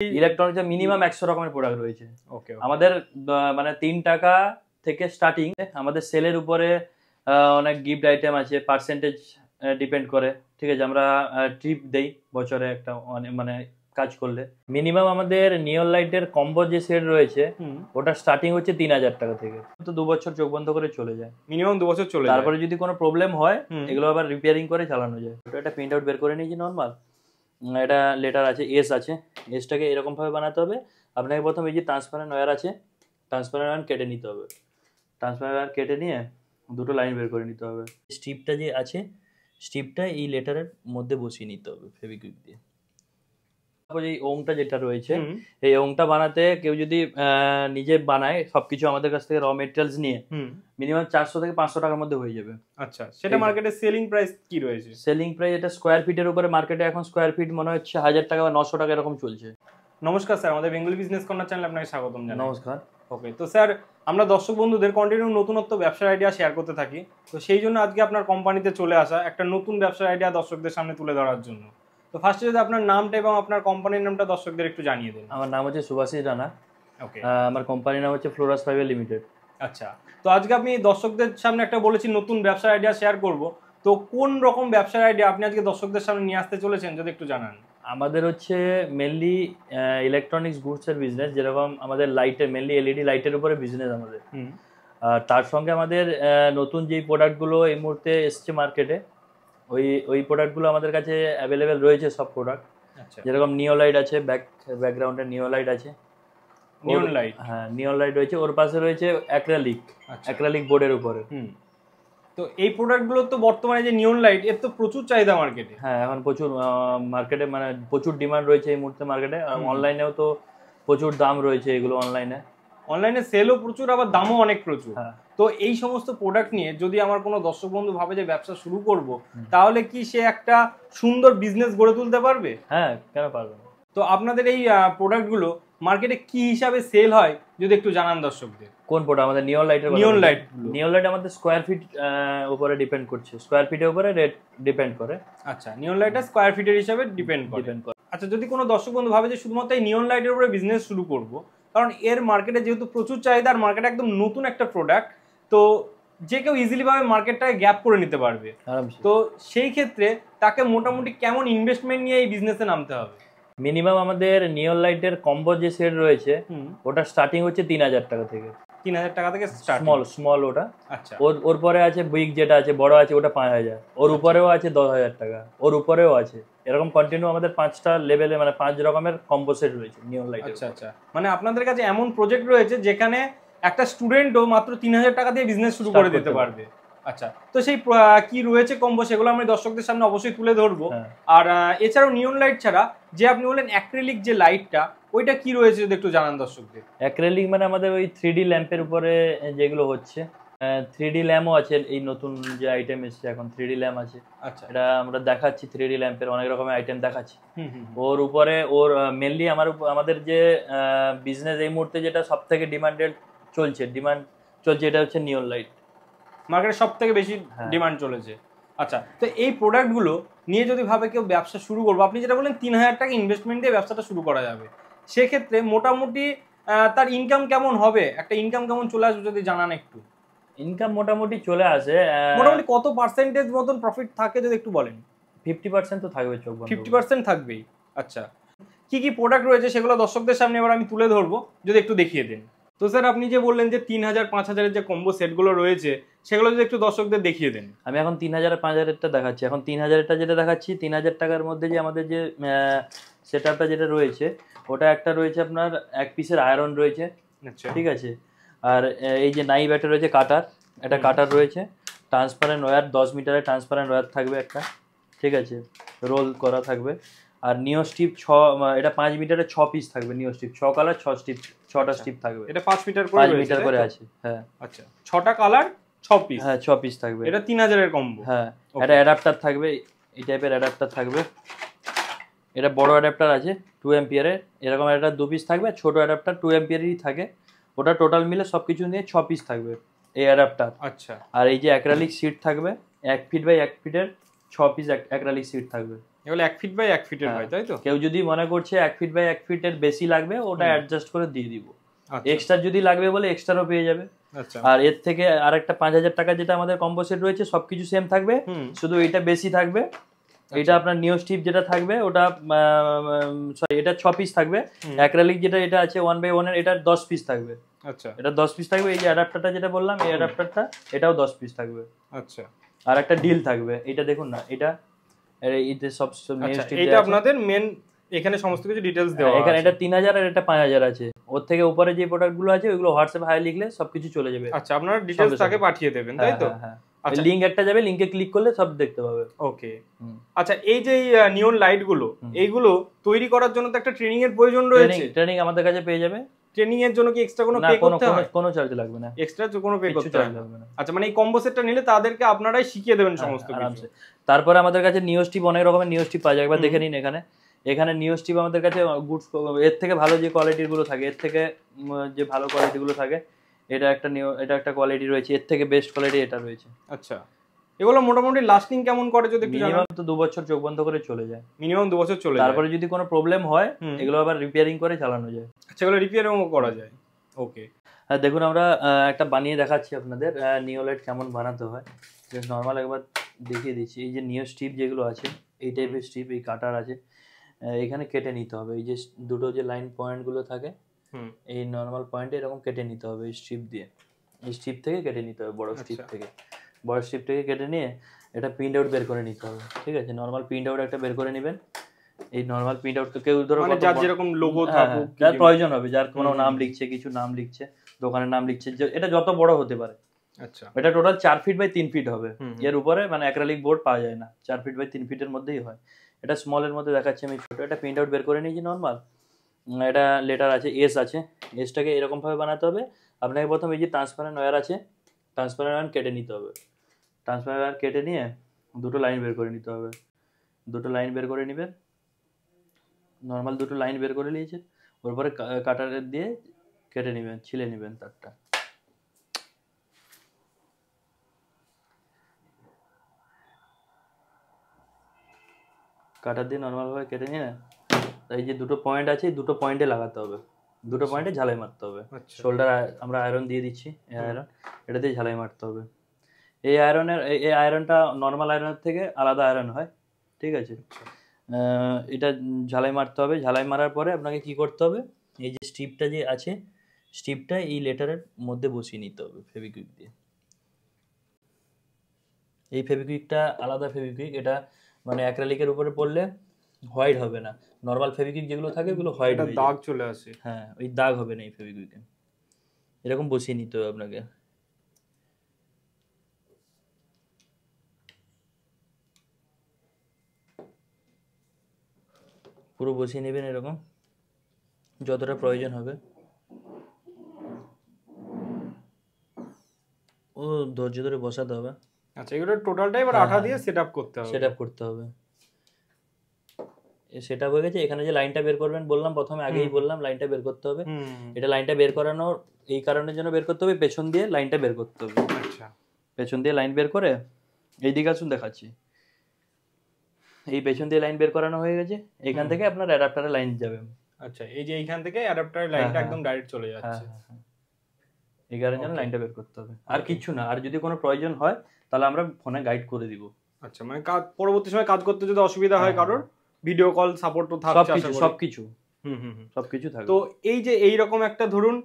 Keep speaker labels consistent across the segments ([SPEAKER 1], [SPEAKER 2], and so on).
[SPEAKER 1] Electronics minimum 100 রকমের product রয়েছে।
[SPEAKER 2] ওকে,
[SPEAKER 1] আমাদের মানে 3 টাকা থেকে স্টার্টিং। আমাদের সেলের উপরে অনেক গিফট আইটেম আছে, পার্সেন্টেজ ডিপেন্ড করে। ঠিক আছে, আমরা ট্রিপ দেই বছরে একটা, মানে কাজ করলে। মিনিমাম আমাদের নিয়ন লাইটের কম্বো যে সেট রয়েছে ওটা স্টার্টিং হচ্ছে 3000 টাকা থেকে। তো 2 বছর চোখ বন্ধ করে চলে যায়,
[SPEAKER 2] মিনিমাম 2 বছর চলে যায়।
[SPEAKER 1] তারপরে যদি কোনো প্রবলেম হয় এগুলো আবার রিপেয়ারিং করে চালানো যায়। এটা প্রিন্ট আউট বের করে নিয়েছি নর্মাল, এটা লেটার আছে, এস আছে। এসটাকে এরকম ভাবে বানাতে হবে। আপনাকে প্রথম এই যে ট্রান্সপারেন্ট ওয়্যার আছে, ট্রান্সপারেন্ট ওয়্যার কেটে নিতে হবে। ট্রান্সপারেন্ট ওয়্যার কেটে নিয়ে দুটো লাইন বের করে নিতে হবে। স্ট্রিপটা যে আছে, স্ট্রিপটা এই লেটারের মধ্যে বসিয়ে নিতে হবে ফেভিকুইক দিয়ে। তারপর এই ওংটা যেটা রয়েছে, এই ওংটা বানাতে কেউ যদি নিজে বানায় সবকিছু আমাদের কাছ থেকে র মেটেরিয়ালস নিয়ে, মিনিমাম 400 থেকে 500 টাকার মধ্যে হয়ে যাবে।
[SPEAKER 2] আচ্ছা, সেটা মার্কেটে সেলিং প্রাইস কি রয়েছে?
[SPEAKER 1] সেলিং প্রাইস এটা স্কোয়ার ফিটের উপরে মার্কেটে এখন স্কোয়ার ফিট মনে হচ্ছে 1000 টাকা বা 900 টাকা এরকম চলছে।
[SPEAKER 2] নমস্কার স্যার, আমাদের বেঙ্গলি বিজনেস কর্নার চ্যানেলে আপনাকে স্বাগতম জানাই।
[SPEAKER 1] নমস্কার।
[SPEAKER 2] ওকে, তো স্যার আমরা দর্শক বন্ধুদের কন্টিনিউ নতুনত্ব ব্যবসার আইডিয়া শেয়ার করতে থাকি। তো সেই জন্য আজকে আপনার কোম্পানিতে চলে আসা একটা নতুন ব্যবসার আইডিয়া দর্শকদের সামনে তুলে ধরার জন্য। তো ফার্স্টে যদি আপনার নামটা এবং আপনার কোম্পানির নামটা দর্শকদের একটু জানিয়ে দিন।
[SPEAKER 1] আমার নাম হচ্ছে সুভাষিস রানা।
[SPEAKER 2] ওকে,
[SPEAKER 1] আমার কোম্পানির নাম হচ্ছে ফ্লোরাস ফাইবার লিমিটেড।
[SPEAKER 2] আচ্ছা, তো আজকে আপনি দর্শকদের সামনে একটা বলেছি নতুন ব্যবসার আইডিয়া শেয়ার করব। তো কোন রকম ব্যবসার আইডিয়া আপনি আজকে দর্শকদের সামনে নিয়ে আসতে চলেছেন যদি একটু জানান।
[SPEAKER 1] আমাদের হচ্ছে মেনলি ইলেকট্রনিক্স গুডসের বিজনেস, যেরকম আমাদের লাইটের, মেনলি এলইডি লাইটের উপরে বিজনেস আমাদের। আর তার সঙ্গে আমাদের নতুন যেই প্রোডাক্টগুলো এই মুহূর্তে এসছে মার্কেটে, ওই প্রোডাক্টগুলো আমাদের কাছে অ্যাভেলেবেল রয়েছে সব প্রোডাক্ট। যেরকম নিও লাইট আছে, ব্যাকগ্রাউন্ডে নিও লাইট আছে,
[SPEAKER 2] নিয়ন লাইট।
[SPEAKER 1] হ্যাঁ, নিয়ন লাইট রয়েছে। ওর পাশে রয়েছে অ্যাক্রিলিক বোর্ডের উপরে।
[SPEAKER 2] তো এই প্রোডাক্টগুলো তো বর্তমানে যে নিয়ন লাইট, এর তো প্রচুর চাহিদা মার্কেটে।
[SPEAKER 1] হ্যাঁ, এখন প্রচুর মার্কেটে, মানে প্রচুর ডিমান্ড রয়েছে এই মুহূর্তে মার্কেটে। অনলাইনেও তো প্রচুর দাম রয়েছে এগুলো, অনলাইনে
[SPEAKER 2] সেলও প্রচুর, আবার দামও অনেক প্রচুর। তো এই সমস্ত প্রোডাক্ট নিয়ে যদি আমার কোনো দর্শক বন্ধু ভাবে যে ব্যবসা শুরু করব, তাহলে কি সে একটা সুন্দর বিজনেস গড়ে তুলতে পারবে?
[SPEAKER 1] হ্যাঁ, কেন পারবে না।
[SPEAKER 2] তো আপনাদের এই প্রোডাক্টগুলো মার্কেটে কি হিসাবে সেল হয় যদি একটু জানান দর্শকদের।
[SPEAKER 1] কোন প্রোডাক্ট? আমাদের নিয়ন লাইট আমাদের স্কোয়ার ফিট উপরে ডিপেন্ড করছে, স্কোয়ার ফিটের উপরে রেট ডিপেন্ড করে।
[SPEAKER 2] আচ্ছা, নিয়ন লাইটটা স্কোয়ার ফিটের হিসাবে ডিপেন্ড করে। আচ্ছা, যদি কোনো দর্শক বন্ধু ভাবে যে শুধুমাত্র এই নিয়ন লাইটের উপরে বিজনেস শুরু করব, কারণ এর মার্কেটে যেহেতু প্রচুর চাহিদা, আর মার্কেটে একদম নতুন একটা প্রোডাক্ট, তো যে কেউ ইজিলি ভাবে মার্কেটটাকে গ্যাপ করে নিতে পারবে। তো সেই ক্ষেত্রে তাকে মোটামুটি কেমন ইনভেস্টমেন্ট নিয়ে এই বিজনেসে নামতে হবে?
[SPEAKER 1] মিনিমাম আমাদের নিয়ন লাইটের কম্বো যে সেট রয়েছে ওটা স্টার্টিং হচ্ছে 3000 টাকা থেকে।
[SPEAKER 2] 3000 টাকা থেকে স্টার্ট,
[SPEAKER 1] স্মল ওটা।
[SPEAKER 2] আচ্ছা,
[SPEAKER 1] ওর পরে আছে বিগ, যেটা আছে বড় আছে, ওটা 5000। ওর উপরেও আছে 10000 টাকা, ওর উপরেও আছে। এরকম কন্টিনিউ আমাদের 5টা লেভেলে, মানে 5 রকমের কম্বো সেট রয়েছে নিয়ন লাইটের।
[SPEAKER 2] আচ্ছা, মানে আপনাদের কাছে এমন প্রজেক্ট রয়েছে যেখানে একটা স্টুডেন্টও মাত্র 3000 টাকা দিয়ে বিজনেস শুরু করে দিতে পারবে। আচ্ছা, তো সেই কি রয়েছে কম্বো, সেগুলো আমি দর্শকদের সামনে অবশ্যই তুলে ধরবো। আর এছাড়াও নিয়ন লাইট ছাড়া যে আপনি বললেন অ্যাক্রিলিক যে লাইটটা, ওইটা কি রয়েছে যদি একটু জানান দর্শকদের।
[SPEAKER 1] অ্যাক্রিলিক মানে আমাদের ওই 3D ল্যাম্পের উপরে যেগুলো হচ্ছে, 3D ল্যাম্পও আছে। এই নতুন যে আইটেম এসছে এখন 3D ল্যাম্প আছে।
[SPEAKER 2] আচ্ছা,
[SPEAKER 1] এটা আমরা দেখাচ্ছি, 3D ল্যাম্পের অনেক রকমের আইটেম দেখাচ্ছি। ওর উপরে মেনলি আমাদের যে বিজনেস এই মুহূর্তে যেটা সব থেকে ডিমান্ড চলছে, এটা হচ্ছে নিয়ন লাইট।
[SPEAKER 2] মার্কেটে সব থেকে বেশি ডিমান্ড চলেছে। আচ্ছা, তো এই প্রোডাক্টগুলো নিয়ে যদি ভাবে কেউ ব্যবসা শুরু করবো, আপনি যেটা বললেন 3000 টাকা ইনভেস্টমেন্ট দিয়ে ব্যবসাটা শুরু করা যাবে, সেক্ষেত্রে মোটামুটি তার ইনকাম কেমন হবে, একটা ইনকাম কেমন চলে আসবে যদি জানান একটু।
[SPEAKER 1] ইনকাম মোটামুটি চলে আসে,
[SPEAKER 2] মোটামুটি কত পার্সেন্টেজ মতন প্রফিট থাকে যদি একটু বলেন।
[SPEAKER 1] 50% তো থাকবে,
[SPEAKER 2] 50% থাকবেই। আচ্ছা, কি কি প্রোডাক্ট রয়েছে সেগুলো দর্শকদের সামনে এবার আমি তুলে ধরবো, যদি একটু দেখিয়ে দেন। তো স্যার, আপনি যে বললেন যে 3000 5000 যে কম্বো সেটগুলো রয়েছে, সেগুলো যদি একটু দর্শকদের দেখিয়ে দেন।
[SPEAKER 1] আমি এখন 3000 আর 5000-এরটা দেখাচ্ছি। এখন 3000-এরটা যেটা দেখাচ্ছি, 3000 টাকার মধ্যে যে আমাদের যে সেটআপটা যেটা রয়েছে, ওটা একটা রয়েছে আপনার 1 পিসের আয়রন রয়েছে।
[SPEAKER 2] আচ্ছা,
[SPEAKER 1] ঠিক আছে। আর এই যে নাইভ একটা রয়েছে, কাটার রয়েছে। ট্রান্সপারেন্ট ওয়্যার 10 মিটারের ট্রান্সপারেন্ট ওয়্যার থাকবে একটা। ঠিক আছে, রোল করা থাকবে। আর নিও স্ট্রিপ এটা 5 মিটারের 6 পিস থাকবে। নিও স্ট্রিপ 6 কালার 6টা স্ট্রিপ থাকবে।
[SPEAKER 2] এটা 5 মিটার করে
[SPEAKER 1] আছে। হ্যাঁ,
[SPEAKER 2] আচ্ছা, 6টা কালার 6 পিস।
[SPEAKER 1] হ্যাঁ, 6 পিস থাকবে।
[SPEAKER 2] এটা 3000 এর কম্বো।
[SPEAKER 1] হ্যাঁ, এটা অ্যাডাপ্টার থাকবে, এই টাইপের অ্যাডাপ্টার থাকবে। এটা বড় অ্যাডাপ্টার আছে 2 অ্যাম্পিয়ারের, এরকম একটা 2 পিস থাকবে। ছোট অ্যাডাপ্টার 2 অ্যাম্পিয়ারেরই থাকে। ওটা টোটাল মিলে সবকিছু নিয়ে 6 পিস থাকবে এই অ্যাডাপ্টার।
[SPEAKER 2] আচ্ছা,
[SPEAKER 1] আর এই যে অ্যাক্রিলিক শীট থাকবে 1 ফিট বাই 1 ফিটের 6 পিস অ্যাক্রিলিক শীট থাকবে।
[SPEAKER 2] এগুলো 1 ফিট বাই 1 ফিটের হয়, তাই তো?
[SPEAKER 1] কেউ যদি মনে করছে 1 ফিট বাই 1 ফিটের বেশি লাগবে, ওটা অ্যাডজাস্ট করে দিয়ে দিব।
[SPEAKER 2] আচ্ছা
[SPEAKER 1] এক্সট্রা যদি লাগবে বলে এক্সট্রাও পেয়ে যাবে।
[SPEAKER 2] আচ্ছা।
[SPEAKER 1] আর এর থেকে আরেকটা 5,000 টাকা যেটা আমাদের কম্বো সেট রয়েছে, সবকিছু সেম থাকবে, শুধু এটা বেশি থাকবে। এটা আপনার নিও স্টিপ যেটা থাকবে ওটা সরি এটা 6 পিস থাকবে। অ্যাক্রিলিক যেটা এটা আছে 1/1 এর, এটা 10 পিস থাকবে।
[SPEAKER 2] আচ্ছা,
[SPEAKER 1] এটা 10 পিস থাকবে। এই যে অ্যাডাপ্টারটা যেটা বললাম, এই অ্যাডাপ্টারটা এটাও 10 পিস থাকবে।
[SPEAKER 2] আচ্ছা।
[SPEAKER 1] আর একটা ডিল থাকবে, এটা দেখুন না, এটা এইতে সব নিও
[SPEAKER 2] আচ্ছা,
[SPEAKER 1] স্টিপ
[SPEAKER 2] এটা আপনাদের মেন, এখানে সমস্ত কিছু ডিটেইলস দেওয়া আছে।
[SPEAKER 1] এখানে এটা 3000 আর এটা 5000 আছে। ওর থেকে উপরে যে প্রোডাক্টগুলো আছে ওইগুলো হোয়াটসঅ্যাপে হাই লিখলে সবকিছু চলে যাবে।
[SPEAKER 2] আচ্ছা, আপনারা ডিটেইলস তাকে পাঠিয়ে দেবেন, তাই তো?
[SPEAKER 1] আচ্ছা, লিংক একটা যাবে, লিংকে ক্লিক করলে সব দেখতে পাবে।
[SPEAKER 2] ওকে। আচ্ছা, এই যে নিয়ন লাইট গুলো, এইগুলো তৈরি করার জন্য তো একটা ট্রেনিং এর প্রয়োজন রয়েছে।
[SPEAKER 1] ট্রেনিং আমাদের কাছে পেয়ে যাবে।
[SPEAKER 2] ট্রেনিং এর জন্য কি এক্সট্রা কোনো পে করতে হয়?
[SPEAKER 1] কোনো চার্জ লাগবে না,
[SPEAKER 2] এক্সট্রা কোনো পে করতে
[SPEAKER 1] চার্জ
[SPEAKER 2] হয়
[SPEAKER 1] লাগবে না।
[SPEAKER 2] আচ্ছা, মানে এই কম্বো সেটটা নিলে তাদেরকে আপনারাই শিখিয়ে দেবেন সমস্ত কিছু।
[SPEAKER 1] তারপরে আমাদের কাছে নিও স্টিপ, অনেক রকমের নিও স্টিপ পাওয়া যায়, একবার দেখে নিন। এখানে নিও স্টিপ আমাদের কাছে গুড, এর থেকে ভালো যে কোয়ালিটির গুলো থাকে, এর থেকে যে ভালো কোয়ালিটি গুলো থাকে, এটা একটা কোয়ালিটি রয়েছে, এর থেকে বেস্ট কোয়ালিটি এটা রয়েছে।
[SPEAKER 2] আচ্ছা, এগুলো মোটামুটি লাস্টিং কেমন করে যদি একটু জানান?
[SPEAKER 1] মিনিমাম তো 2 বছর চোখ বন্ধ করে চলে যায়।
[SPEAKER 2] মিনিমাম 2 বছর চলে যায়।
[SPEAKER 1] তারপরে যদি কোনো প্রবলেম হয় এগুলো আবার রিপেয়ারিং করে চালানো যায়।
[SPEAKER 2] আচ্ছা, এগুলো রিপেয়ারিংও করা যায়। ওকে।
[SPEAKER 1] আর দেখুন, আমরা একটা বানিয়ে দেখাচ্ছি আপনাদের নিও লাইট কেমন বানাতে হয়। জাস্ট নর্মাল একবার দেখিয়ে দিচ্ছি। এই যে নিও স্ট্রিপ যেগুলো আছে, এই টাইপের স্ট্রিপ, এই কাটার আছে, এখানে কেটে নিতে হবে। এই যে দুটো যে লাইন পয়েন্টগুলো থাকে, এই নর্মাল পয়েন্টে এরকম কেটে নিতে হবে এই স্ট্রিপ দিয়ে। এই স্ট্রিপ থেকে কেটে নিতে হবে, বড় স্ট্রিপ থেকে কেটে নিয়ে এটা প্রিন্ট আউট বের করে নিতে হবে। ঠিক আছে, নর্মাল প্রিন্ট আউট একটা বের করে নেবেন। এই নর্মাল প্রিন্ট আউট তো কেউ ধরো
[SPEAKER 2] মানে যার যেরকম লোগো থাকুক,
[SPEAKER 1] যার প্রয়োজন হবে, যার কোনো নাম লিখছে, কিছু নাম লিখছে, দোকানের নাম লিখছে, এটা যত বড় হতে পারে।
[SPEAKER 2] আচ্ছা,
[SPEAKER 1] এটা টোটাল 4 ফিট বাই 3 ফিট হবে। এর উপরে মানে অ্যাক্রিলিক বোর্ড পাওয়া যায় না, 4 ফিট বাই 3 ফিটের মধ্যেই হয়। এটা স্মলের মধ্যে দেখাচ্ছি আমি ছোট। এটা প্রিন্ট আউট বের করে নিয়েছি নর্মাল। এটা লেটার আছে, এস আছে। এসটাকে এরকম ভাবে বানাতে হবে। আপনাকে প্রথমে এই যে ট্রান্সপারেন্ট ওয়্যার আছে, ট্রান্সপারেন্ট ওয়্যার কেটে নিতে হবে। ট্রান্সপারেন্ট ওয়্যার কেটে নিয়ে দুটো লাইন বের করে নিতে হবে। দুটো লাইন বের করে নেবেন, নর্মাল দুটো লাইন বের করে নিয়েছে। ওর পরে কাটার দিয়ে কেটে নেবেন, ছিলে নেবেন তারটা। কাটার দিয়ে নর্মালভাবে কেটে নিয়ে এই যে দুটো পয়েন্ট আছে, এই দুটো পয়েন্টে লাগাতে হবে। দুটো পয়েন্টে ঝালাই মারতে হবে। শোল্ডার আমরা আয়রন দিয়ে দিচ্ছি, এই আয়রন, এটা দিয়ে ঝালাই মারতে হবে। এই আয়রনটা নর্মাল আয়রনের থেকে আলাদা আয়রন হয়। ঠিক আছে, এটা ঝালাই মারতে হবে। ঝালাই মারার পরে আপনাকে কি করতে হবে, এই যে স্ট্রিপটা যে আছে, স্ট্রিপটা এই লেটারের মধ্যে বসিয়ে নিতে হবে ফেভিকুইক দিয়ে। এই ফেভিকুইকটা আলাদা ফেভিকুইক, এটা মানে অ্যাক্রিলিকের উপরে পড়লে হোয়াইট হবে না। নর্মাল ফেভিকুইক যেগুলো থাকে ওগুলো হোয়াইট হয়ে যায়,
[SPEAKER 2] দাগ চলে আসে।
[SPEAKER 1] হ্যাঁ, ওই দাগ হবে না এই ফেভিকুইকে। এরকম বসিয়ে নিতে হবে আপনাকে। পুরো বসিয়ে নেবেন এরকম, যতটা প্রয়োজন হবে। ও ধৈর্য ধরে বসাতে হবে।
[SPEAKER 2] আচ্ছা, এগুলো টোটালটাই এবার আঠা দিয়ে সেটআপ করতে হবে।
[SPEAKER 1] সেটআপ করতে হবে। সেটআপ হয়ে গেছে। এখানে যে লাইনটা বের করবেন বললাম প্রথমে, আগেই বললাম লাইনটা বের করতে হবে। এটা লাইনটা বের করানোর এই কারণের জন্য বের করতে হবে, পেছন দিয়ে লাইনটা বের করতে হবে।
[SPEAKER 2] আচ্ছা,
[SPEAKER 1] পেছন দিয়ে লাইন বের করে এইদিকে আসুন, দেখাচ্ছি। এই পেছন দিয়ে লাইন বের করানো হয়ে গেছে। এখান থেকে আপনার অ্যাডাপ্টারে লাইন যাবে।
[SPEAKER 2] আচ্ছা, এই যে এইখান থেকে অ্যাডাপ্টারের লাইনটা একদম ডাইরেক্ট চলে যাচ্ছে।
[SPEAKER 1] এই কারণে যেন লাইনটা বের করতে হবে, আর কিছু না। আর যদি কোনো প্রয়োজন হয় তাহলে আমরা ফোনে গাইড করে দিব।
[SPEAKER 2] আচ্ছা, মানে পরবর্তী সময় কাজ করতে যদি অসুবিধা হয় কারোর, ভিডিও কল সাপোর্টও থাকছে, সবকিছু থাকবে। তো এই যে এইরকম একটা ধরুন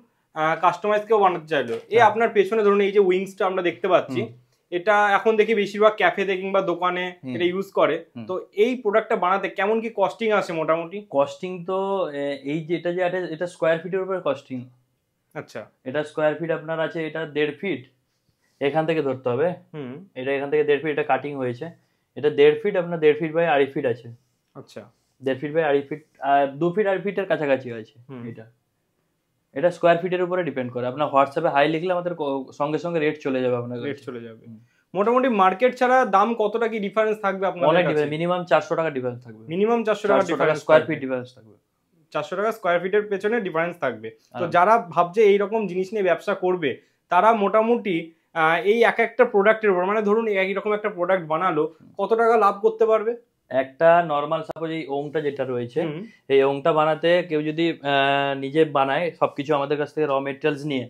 [SPEAKER 2] কাস্টমাইজ কেউ বানাতে চাইলো, আপনার পেছনে ধরুন এই যে উইংসটা আমরা দেখতে পাচ্ছি, এটা এখন দেখি বেশিরভাগ ক্যাফেতে কিংবা দোকানে এটা ইউজ করে। তো এই প্রোডাক্টটা বানাতে কেমন কি কস্টিং আসে মোটামুটি? কস্টিং তো এই যে এটা স্কোয়ার ফিটের উপরে কস্টিং। আচ্ছা, এটা স্কোয়ার ফিট আপনার আছে, এটা 1.5 ফিট এখান থেকে ধরতে হবে। এটা এখান থেকে 1.5 ফিট, এটা কাটিং হয়েছে। এটা 1.5 ফিট আপনার 1.5 ফিট বাই 2.5 ফিট আছে। আচ্ছা, 1.5 ফিট বাই 2.5 ফিট, 2 ফিট 2.5 ফিটের কাছাকাছি আছে। এটা স্কোয়ার ফিটের উপরে ডিপেন্ড করে। আপনার হোয়াটসঅ্যাপে হাই লিখলে আমাদের সঙ্গে সঙ্গে রেট চলে যাবে। আপনার রেট চলে যাবে। মোটামুটি মার্কেট ছাড়া দাম কতটা কি ডিফারেন্স থাকবে আপনাদের? অনেক ডিফারেন্স, মিনিমাম 400 টাকা ডিফারেন্স থাকবে। মিনিমাম 400 টাকা স্কোয়ার ফিট ডিফারেন্স থাকবে। 400 টাকা স্কোয়ার ফিটের পেছনে ডিফারেন্স থাকবে। তো যারা ভাবছে এইরকম জিনিস নিয়ে ব্যবসা করবে, তারা মোটামুটি এই এক একটা প্রোডাক্টের উপর, মানে ধরুন একই রকম একটা প্রোডাক্ট বানালো, কত টাকা লাভ করতে পারবে?
[SPEAKER 1] একটা নর্মাল সাপোজ এই ওংটা যেটা রয়েছে, এই ওংটা বানাতে কেউ যদি নিজে বানায় সবকিছু আমাদের কাছ থেকে র মেটেরিয়ালস নিয়ে,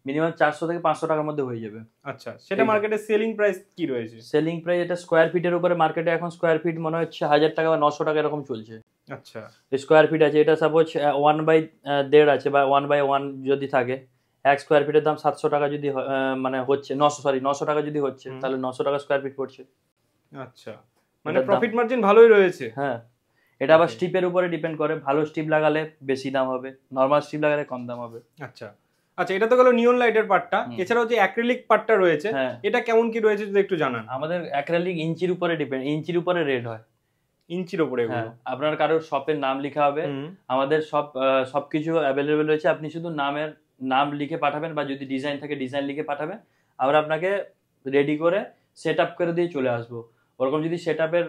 [SPEAKER 1] মিনিমাম 400 থেকে 500 টাকার মধ্যে হয়ে যাবে।
[SPEAKER 2] আচ্ছা, সেটা মার্কেটে সেলিং প্রাইস কি রয়েছে?
[SPEAKER 1] সেলিং প্রাইস এটা স্কোয়ার ফিটের উপরে মার্কেটে এখন স্কোয়ার ফিট মনে হচ্ছে 1000 টাকা বা 900 টাকা এরকম চলছে।
[SPEAKER 2] আচ্ছা,
[SPEAKER 1] স্কোয়ার ফিট আছে, এটা সাপোজ 1/1.5 আছে বা 1/1 যদি থাকে, 1 স্কোয়ার ফিটের দাম 700 টাকা যদি মানে হচ্ছে 900 টাকা যদি হচ্ছে, তাহলে 900 টাকা স্কোয়ার ফিট পড়ছে।
[SPEAKER 2] আচ্ছা, মানে প্রফিট মার্জিন ভালোই রয়েছে।
[SPEAKER 1] হ্যাঁ, এটা আবার স্ট্রিপের উপরে ডিপেন্ড করে, ভালো স্ট্রিপ লাগালে বেশি দাম হবে, নরমাল স্ট্রিপ লাগালে কম দাম হবে।
[SPEAKER 2] আচ্ছা আচ্ছা, এটা তো গেল নিয়ন লাইটের পার্টটা। এছাড়াও যে অ্যাক্রিলিক পার্টটা রয়েছে, এটা কেমন কি রয়েছে যদি একটু জানান।
[SPEAKER 1] আমাদের অ্যাক্রিলিক ইঞ্চির উপরে ডিপেন্ড, ইঞ্চির উপরে রেট হয়,
[SPEAKER 2] ইঞ্চির উপরে।
[SPEAKER 1] আপনার কারোর শপের নাম লেখা হবে, আমাদের সবকিছু অ্যাভেলেবেল রয়েছে। আপনি শুধু নাম লিখে পাঠাবেন বা যদি ডিজাইন থাকে ডিজাইন লিখে পাঠাবেন, আমরা আপনাকে রেডি করে সেট আপ করে দিয়ে চলে আসবো। ওরকম যদি সেট আপের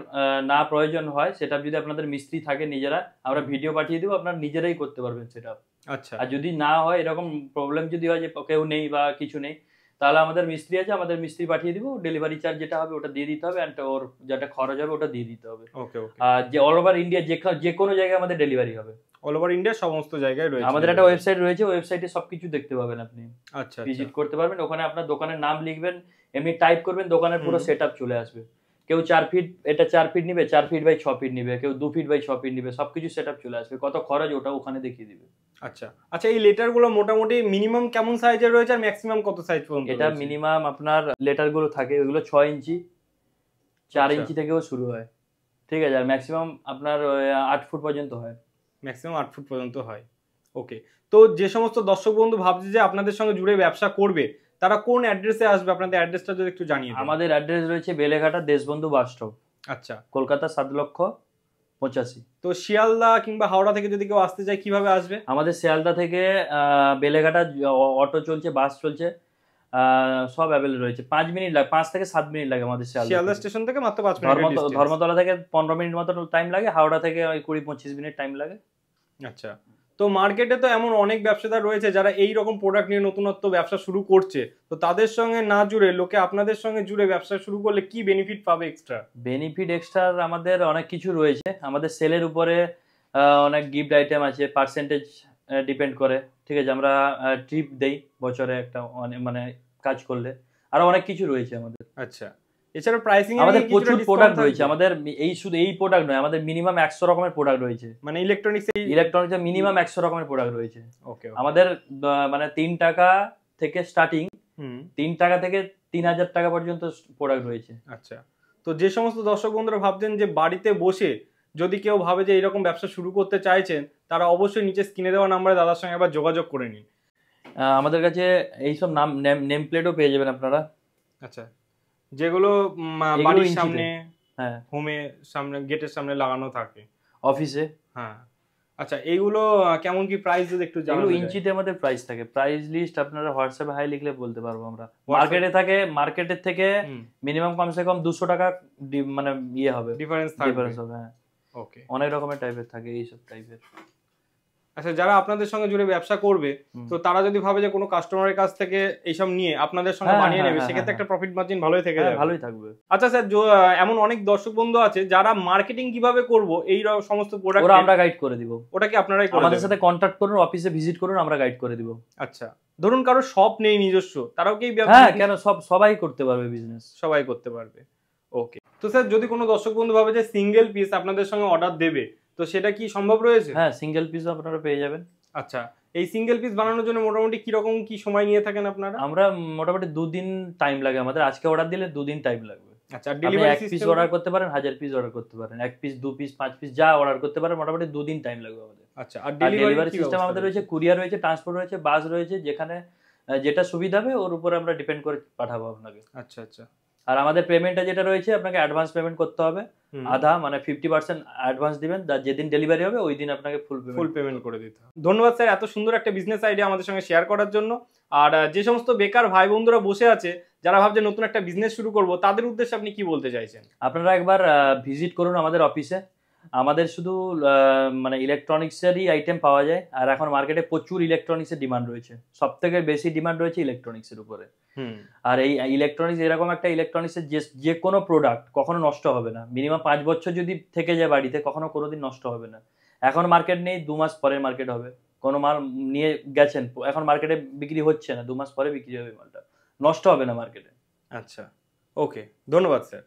[SPEAKER 1] না প্রয়োজন হয়, সেট আপ যদি আপনাদের মিস্ত্রি থাকে নিজেরা, আমরা ভিডিও পাঠিয়ে দেবো, আপনারা নিজেরাই করতে পারবেন সেট আপ।
[SPEAKER 2] আচ্ছা,
[SPEAKER 1] আর যদি না হয়, এরকম প্রবলেম যদি হয় যে কেউ নেই বা কিছু নেই, তাহলে আমাদের মিস্ত্রি আছে, আমাদের মিস্ত্রি পাঠিয়ে দিব, ডেলিভারি চার্জ যেটা হবে ওটা দিয়ে দিতে হবে, অ্যান্ড ওর যেটা খরচ হবে ওটা দিয়ে দিতে হবে।
[SPEAKER 2] ওকে ওকে।
[SPEAKER 1] আর যে অল ওভার ইন্ডিয়া যে কোনো জায়গায় আমাদের ডেলিভারি হবে,
[SPEAKER 2] অল ওভার ইন্ডিয়া সমস্ত জায়গায় রয়েছে।
[SPEAKER 1] আমাদের একটা ওয়েবসাইট রয়েছে, ওয়েবসাইটে সবকিছু দেখতে পাবেন, আপনি
[SPEAKER 2] আচ্ছা
[SPEAKER 1] ভিজিট করতে পারবেন। ওখানে আপনার দোকানের নাম লিখবেন, এমনি টাইপ করবেন, দোকানের পুরো সেট আপ চলে আসবে। কেউ 4 ফিট, এটা 4 ফিট নিবে, 4 ফিট বাই 6 ফিট নিবে, কেউ 2 ফিট বাই 6 ফিট নিবে, সবকিছু সেট আপ চলে আসবে। কত খরচ ওটা ওখানে দেখিয়ে দিবে।
[SPEAKER 2] আচ্ছা আচ্ছা, এই লেটার গুলো মোটামুটি মিনিমাম কেমন সাইজের রয়েছে আর ম্যাক্সিমাম কত সাইজ পর্যন্ত?
[SPEAKER 1] এটা মিনিমাম আপনার লেটার গুলো থাকে ওগুলো 6 ইঞ্চি, 4 ইঞ্চি থেকেও শুরু হয়, ঠিক আছে, আর ম্যাক্সিমাম আপনার 8 ফুট পর্যন্ত হয়।
[SPEAKER 2] ম্যাক্সিমাম 8 ফুট পর্যন্ত হয়। ওকে, তো যে সমস্ত দর্শক বন্ধু ভাবছে যে আপনাদের সঙ্গে জুড়ে ব্যবসা করবে, তারা কোন অ্যাড্রেসে আসবে? আপনাদের অ্যাড্রেসটা যদি একটু জানিয়ে দেন।
[SPEAKER 1] আমাদের অ্যাড্রেস রয়েছে বেলেঘাটা দেশবন্ধু বাস স্টপ।
[SPEAKER 2] আচ্ছা,
[SPEAKER 1] কলকাতা 7,85,000।
[SPEAKER 2] তো শিয়ালদা কিংবা হাওড়া থেকে যদি কেউ আসতে চায় কিভাবে আসবে?
[SPEAKER 1] আমাদের শিয়ালদা থেকে বেলেঘাটা অটো চলছে, বাস চলছে, সব অ্যাভেলেবল রয়েছে। 5 মিনিট লাগে, 5 থেকে 7 মিনিট লাগে আমাদের
[SPEAKER 2] শিয়ালদা স্টেশন থেকে মাত্র 5 মিনিট।
[SPEAKER 1] ধর্মতলা থেকে 15 মিনিট মতো টাইম লাগে, হাওড়া থেকে ওই 20-25 মিনিট টাইম লাগে।
[SPEAKER 2] আচ্ছা, তো মার্কেটে তো এমন অনেক ব্যবসাদার রয়েছে যারা এই রকম প্রোডাক্ট নিয়ে নতুনত্ব ব্যবসা শুরু করছে, তো তাদের সঙ্গে না জুড়ে লোকে আপনাদের সঙ্গে জুড়ে ব্যবসা শুরু করলে কি বেনিফিট পাবে এক্সট্রা?
[SPEAKER 1] বেনিফিট এক্সট্রা আমাদের অনেক কিছু রয়েছে। আমাদের সেলের উপরে অনেক গিফট আইটেম আছে, পার্সেন্টেজ ডিপেন্ড করে, ঠিক আছে। আমরা ট্রিপ দেই বছরে একটা, মানে কাজ করলে, আরো অনেক কিছু রয়েছে আমাদের।
[SPEAKER 2] আচ্ছা, এছাড়া প্রাইসিং
[SPEAKER 1] আমাদের প্রচুর প্রোডাক্ট রয়েছে। আমাদের শুধু এই প্রোডাক্ট নয়, আমাদের মিনিমাম 100 রকমের প্রোডাক্ট রয়েছে।
[SPEAKER 2] মানে ইলেকট্রনিক্স
[SPEAKER 1] মিনিমাম 100 রকমের প্রোডাক্ট রয়েছে।
[SPEAKER 2] ওকে,
[SPEAKER 1] আমাদের মানে 3 টাকা থেকে স্টার্টিং, 3 টাকা থেকে 3000 টাকা পর্যন্ত প্রোডাক্ট রয়েছে।
[SPEAKER 2] আচ্ছা, তো যে সমস্ত দর্শক বন্ধুরা ভাবছেন যে বাড়িতে বসে যদি কেউ ভাবে যে এরকম ব্যবসা শুরু করতে চাইছেন, তারা অবশ্যই নিচে স্ক্রিনে দেওয়া নাম্বারে দাদার সঙ্গে আবার যোগাযোগ করে নিন।
[SPEAKER 1] আমাদের কাছে এইসব নেম প্লেটও পেয়ে যাবেন আপনারা।
[SPEAKER 2] আচ্ছা, যেগুলো বাড়ির সামনে, হ্যাঁ, হোমে সামনে, গেটের সামনে লাগানো থাকে,
[SPEAKER 1] অফিসে।
[SPEAKER 2] হ্যাঁ, আচ্ছা, এইগুলো কেমন কি প্রাইস যদি একটু জানান?
[SPEAKER 1] ইঞ্চিতে আমাদের প্রাইস থাকে, প্রাইস লিস্ট আপনারা হোয়াটসঅ্যাপে হাই লিখলে বলতে পারবো আমরা। মার্কেটের থেকে মিনিমাম কমসে কম 200 টাকা মানে ইয়ে হবে, ডিফারেন্স হবে। হ্যাঁ, ওকে, অনেক রকমের টাইপের থাকে এইসব টাইপের।
[SPEAKER 2] আচ্ছা, যারা আপনাদের সঙ্গে জুড়ে ব্যবসা করবে, তো তারা যদি ভাবে যে কোনো কাস্টমারের কাছ থেকে এইসব নিয়ে আপনাদের সঙ্গে বানিয়ে নেবে, সেক্ষেত্রে একটা প্রফিট মার্জিন ভালোই থেকে যাবে।
[SPEAKER 1] ভালোই থাকবে।
[SPEAKER 2] আচ্ছা স্যার, এমন অনেক দর্শক বন্ধু আছে যারা মার্কেটিং কিভাবে করব এই সমস্ত প্রোডাক্ট
[SPEAKER 1] ওরা আমরা গাইড করে দিব।
[SPEAKER 2] ওটা কি আপনারাই করে?
[SPEAKER 1] আমাদের সাথে কন্টাক্ট করুন, অফিসে ভিজিট করুন, আমরা গাইড করে দিব।
[SPEAKER 2] আচ্ছা, ধরুন কারো শপ নেই নিজস্ব, তারাও কি?
[SPEAKER 1] হ্যাঁ, কেন, সবাই করতে পারবে বিজনেস,
[SPEAKER 2] সবাই করতে পারবে। ওকে, তো স্যার যদি কোনো দর্শক বন্ধু ভাবে যে সিঙ্গেল পিস আপনাদের সঙ্গে অর্ডার দেবে, তো সেটা কি সম্ভব রয়েছে?
[SPEAKER 1] হ্যাঁ, সিঙ্গেল পিস আপনারা পেয়ে যাবেন।
[SPEAKER 2] আচ্ছা, এই সিঙ্গেল পিস বানানোর জন্য মোটামুটি কি রকম কি সময় নিয়ে থাকেন আপনারা?
[SPEAKER 1] আমরা মোটামুটি 2 দিন টাইম লাগে আমাদের। আজকে অর্ডার দিলে 2 দিন টাইম লাগবে।
[SPEAKER 2] আচ্ছা, ডেলিভারি
[SPEAKER 1] 1 পিস অর্ডার করতে পারেন, 1000 পিস অর্ডার করতে পারেন, 1 পিস 2 পিস 5 পিস যা অর্ডার করতে পারেন, মোটামুটি 2 দিন টাইম লাগবে আমাদের।
[SPEAKER 2] আচ্ছা, আর
[SPEAKER 1] ডেলিভারি সিস্টেম আমাদের রয়েছে, কুরিয়ার রয়েছে, ট্রান্সপোর্ট রয়েছে, বাস রয়েছে, যেখানে যেটা সুবিধা হবে ওর উপরে আমরা ডিপেন্ড করে পাঠাবো আপনাকে।
[SPEAKER 2] আচ্ছা আচ্ছা,
[SPEAKER 1] আর আমাদের পেমেন্টটা যেটা রয়েছে, আপনাকে অ্যাডভান্স পেমেন্ট করতে হবে, আধা মানে 50% অ্যাডভান্স দিবেন, যেদিন ডেলিভারি হবে ওই দিন আপনাকে ফুল পেমেন্ট করে দিতে হবে।
[SPEAKER 2] ধন্যবাদ স্যার এত সুন্দর একটা বিজনেস আইডিয়া আমাদের সঙ্গে শেয়ার করার জন্য। আর যে সমস্ত বেকার ভাই বন্ধুরা বসে আছে, যারা ভাবছে নতুন একটা বিজনেস শুরু করব, তাদের উদ্দেশ্যে আপনি কি বলতে চাইছেন?
[SPEAKER 1] আপনারা একবার ভিজিট করুন আমাদের অফিসে। আমাদের শুধু মানে ইলেকট্রনিক্সেরই আইটেম পাওয়া যায়, আর এখন মার্কেটে প্রচুর ইলেকট্রনিক্সের ডিমান্ড রয়েছে, সব থেকে বেশি ডিমান্ড রয়েছে ইলেকট্রনিক্সের উপরে। আর এই ইলেকট্রনিক্স এরকম একটা ইলেকট্রনিক্সের যে কোনো প্রোডাক্ট কখনো নষ্ট হবে না, মিনিমাম 5 বছর যদি থেকে যায় বাড়িতে কখনো কোনোদিন নষ্ট হবে না। এখন মার্কেট নেই, 2 মাস পরে মার্কেট হবে। কোনো মাল নিয়ে গেছেন, এখন মার্কেটে বিক্রি হচ্ছে না, 2 মাস পরে বিক্রি হবে, মালটা নষ্ট হবে না মার্কেটে।
[SPEAKER 2] আচ্ছা, ওকে, ধন্যবাদ স্যার।